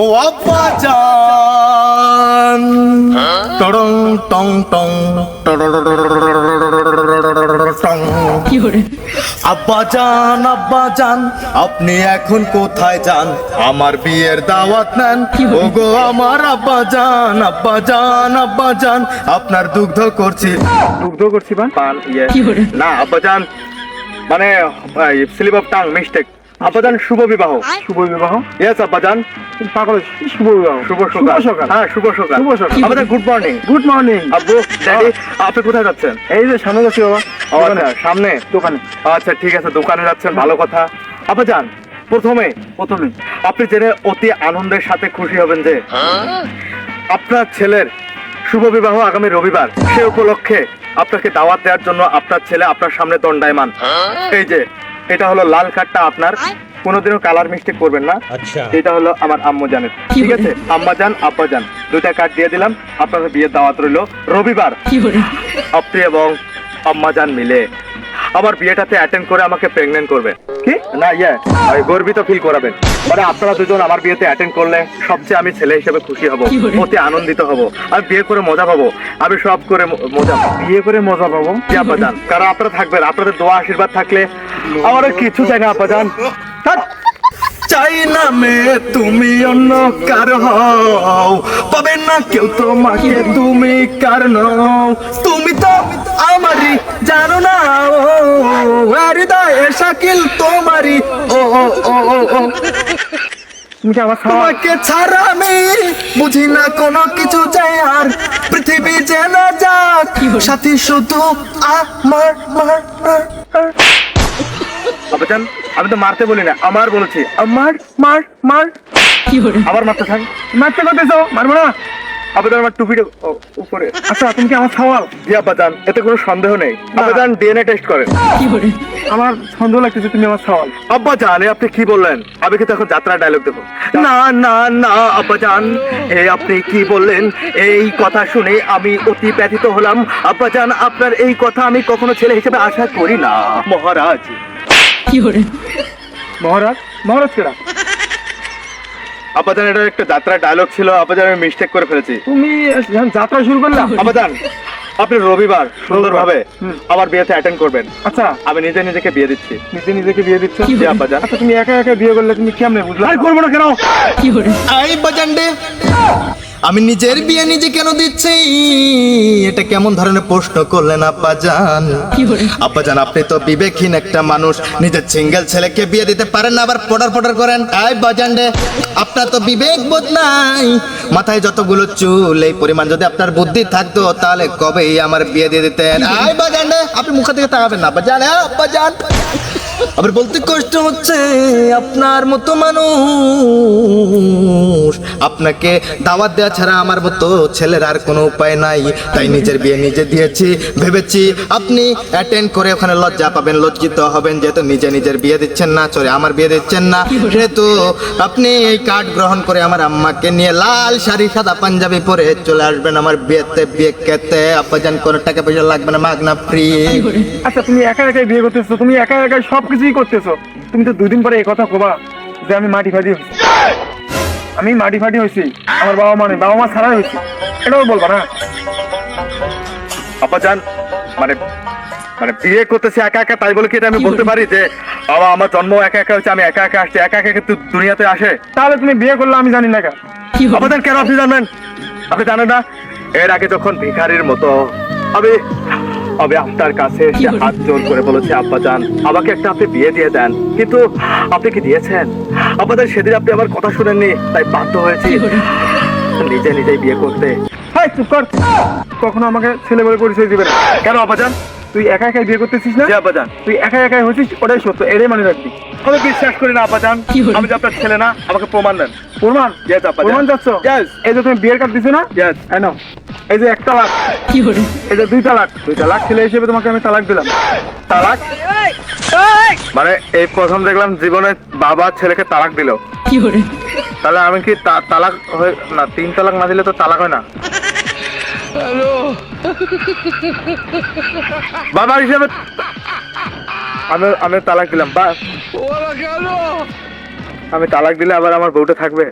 ও আব্বাজান টং টং টং টং। আব্বাজান আব্বাজান আপনি এখন কোথায় যান? আমার বিয়ের দাওয়াত নেন। ওগো আমার আব্বাজান আব্বাজান আব্বাজান আপনার দুগ্ধ করছি পান না আব্বাজান, মানে স্লিপ অফ টাং মিস্টেক। আব্বাজান শুভ বিবাহ। ইয়েস আব্বাজান। পাগল, শুভ বিবাহ। শুভ সকাল। হ্যাঁ শুভ সকাল। আব্বাজান গুড মর্নিং। আব্বু ড্যাডি আপনি কোথায় যাচ্ছেন? এই যে সামনে যাচ্ছি বাবা। ও আচ্ছা সামনে দোকানে। আচ্ছা ঠিক আছে, দোকানে যাচ্ছেন, ভালো কথা। আব্বাজান প্রথমে আপনি জেনে অতি আনন্দের সাথে খুশি হবেন যে আপনার ছেলের শুভ বিবাহ আগামী রবিবার। সে উপলক্ষে আপনাকে দাওয়াত দেওয়ার জন্য আপনার ছেলে আপনার সামনে দণ্ডায়মান। এই যে এটা হলো লাল কার্ডটা আপনার, কোনোদিনও কালার মিস্টেক করবেন না। এটা হলো আমার আম্মু জানের, ঠিক আছে? আম্মা জান আব্বা জান দুইটা কার্ড দিয়ে দিলাম। আপনার বিয়ের দাওয়াত রইল রবিবার। আপনি এবং আম্মা জান মিলে আমার বিয়েটাতে অ্যাটেন্ড করে আমাকে প্রেগন্যান্ট করবে। কি না গর্বিত ফিল করাবেন। মানে আপনারা দুজন আমার বিয়েতে অ্যাটেন্ড করলে সবচেয়ে আমি ছেলে হিসেবে খুশি হব, অতি আনন্দিত হব। আমি বিয়ে করে মজা পাবো, আমি সব করে মজা পাবো। বিয়ে করে মজা পাবো জি আব্বাজান, কারণ আপনারা থাকবেন, আপনাদের দোয়া আশীর্বাদ থাকলে আমার আর কিছু চাই না আব্বাজান। চাই না মেয়ে তুমি অন্য কার হও, পাবে না কেউ তোমাকে, তুমি কার নও। তুমি তো আমারই জানো না, ও হৃদয়ে শাকিল তোমারই। ও ও ও ও ও তুমি কি আমার তোমাকে ছাড়া আমি বুঝি না কোনো কিছু চাই আর পৃথিবী যেন যাক সাথী শুধু আমার। আব্বাজান আমি তো মারতে বলি না, আমার বলেছি আমার মার মার। আবার মারতে থাক। মারতে করতেছো? মারবো না। আব্বাজান আমার টুপিটা উপরে। আচ্ছা তুমি কি আমার সওয়াল? জি আব্বাজান, এতে কোনো সন্দেহ নেই। আব্বাজান ডিএনএ টেস্ট করেন। আমার সন্দেহ লাগতেছে তুমি আমার সওয়াল। আব্বাজান আপনি কি বললেন? আমি কিন্তু এখন যাত্রা ডায়লগ দেবো। না না না আব্বাজান, এই আপনি কি বললেন? এই কথা শুনে আমি অতি ব্যথিত হলাম। আব্বাজান আপনার এই কথা আমি কখনো ছেলে হিসেবে আশা করি না। মহারাজ মহারাজ কেডা? আব্বাজান এটা একটা যাত্রা ডায়লগ ছিল, আব্বাজান আমি মিস্টেক করে ফেলেছি। তুমি যখন যাত্রা শুরু করলা? আব্বাজান আপনি রবিবার সুন্দরভাবে আমার বিয়েতে অ্যাটেন্ড করবেন। আচ্ছা আমি নিজেকে বিয়ে দিচ্ছি। নিজেকে বিয়ে দিচ্ছ? জি আব্বাজান। আচ্ছা তুমি একা বিয়ে করলে তুমি কেমনে বুঝলা? আর করবো না কেন? আই বাজান্ডে আমি নিজের বিয়ে নিজে কেন দিচ্ছি? এটা কেমন ধরনের প্রশ্ন করলেন আব্বাজান? আব্বাজান আপনি তো বিবেকহীন একটা মানুষ, নিজের সিঙ্গেল ছেলেকে বিয়ে দিতে পারেন না, আবার পটার করেন। আই বাজান্ডে আপনার তো বিবেক বোধ নাই, মাথায় যতগুলো চুল, এই পরিমাণ যদি আপনার বুদ্ধি থাকতো তাহলে কবেই আমার বিয়ে দিয়ে দিতেন। আই বাজান্ডে আপনি মুখের দিকে তাকাবেন না আব্বাজান। আব্বাজান আবার বলতে কষ্ট হচ্ছে, আপনার মতো মানুষ আপনাকে দাওয়াত দেওয়া ছাড়া আমার মতো ছেলের আর কোনো উপায় নাই, তাই নিজের বিয়ে নিজে দিয়েছি। ভেবেছি আপনি অ্যাটেন্ড করে ওখানে লজ্জা পাবেন, লজ্জিত হবেন, যেহেতু নিজের বিয়ে দিচ্ছেন না, চলে আমার বিয়ে দিচ্ছেন না, সেহেতু আপনি এই কার্ড গ্রহণ করে আমার আম্মাকে নিয়ে লাল শাড়ি সাদা পাঞ্জাবি পরে চলে আসবেন আমার বিয়েতে। বিয়ে খেতে আব্বাজান কোনো টাকা পয়সা লাগবে না, মাগনা ফ্রি। আচ্ছা তুমি একাই বিয়ে করতেছো, তুমি একাই সবকিছুই করতেছো। তুমি তো 2 দিন পরে এই কথা কবা যে আমি মাটি ফাটি হয়েছি। আমি মাটি ফাটি হয়েছি, আমার বাবা মা ছাড়াই হয়েছি, এটাও বলবা না? আব্বাজান মানে বিয়ে করতেছি একা তাই বলে কি এটা আমি বলতে পারি যে আমার জন্ম একা হচ্ছে, আমি একা আসছি, একা কিন্তু দুনিয়াতে আসে? তাহলে তুমি বিয়ে করলে আমি জানি না কেন? আব্বাজান কেন আপনি জানবেন? আপনি জানেন না? এর আগে যখন ভিখারির মতো আমি আপনার কাছে হাত জোর করে বলেছি আব্বাজান আমাকে একটা আপনি বিয়ে দিয়ে দেন, কিন্তু আপনি কি দিয়েছেন? আব্বাজান সেদিন আপনি আমার কথা শুনেননি, তাই বাধ্য হয়েছি নিজেই বিয়ে করতে। হাই চুপ কর, কখনো আমাকে ছেলে বলে পরিচয় দিবে না। কেন আব্বাজান? তুই একা বিয়ে করতেছিস না? আব্বাজান তুই একা হয়েছিস, ওটাই সত্য, এটাই মানে রাখবি। আমি বিশ্বাস করি না আব্বাজান, আমি যে আপনার ছেলে না, আমাকে প্রমাণ দেন। প্রমাণ? প্রমাণ চাচ্ছ? Yes. এই যে তুমি বিয়ের কার্ড দিছো না? Yes. এই যে 1 তালাক, এই যে 2 তালাক, ছেলে হিসেবে তোমাকে আমি তালাক দিলাম। তালাক মানে এই প্রথম দেখলাম জীবনে বাবা ছেলেকে তালাক দিল। তাহলে আমি কি তালাক হয়ে না? 3 তালাক না দিলে তো তালাক হয় না। বাবা হিসেবে আমি তালাক দিলাম। আমি তালাক দিলে আবার আমার বউটা থাকবে?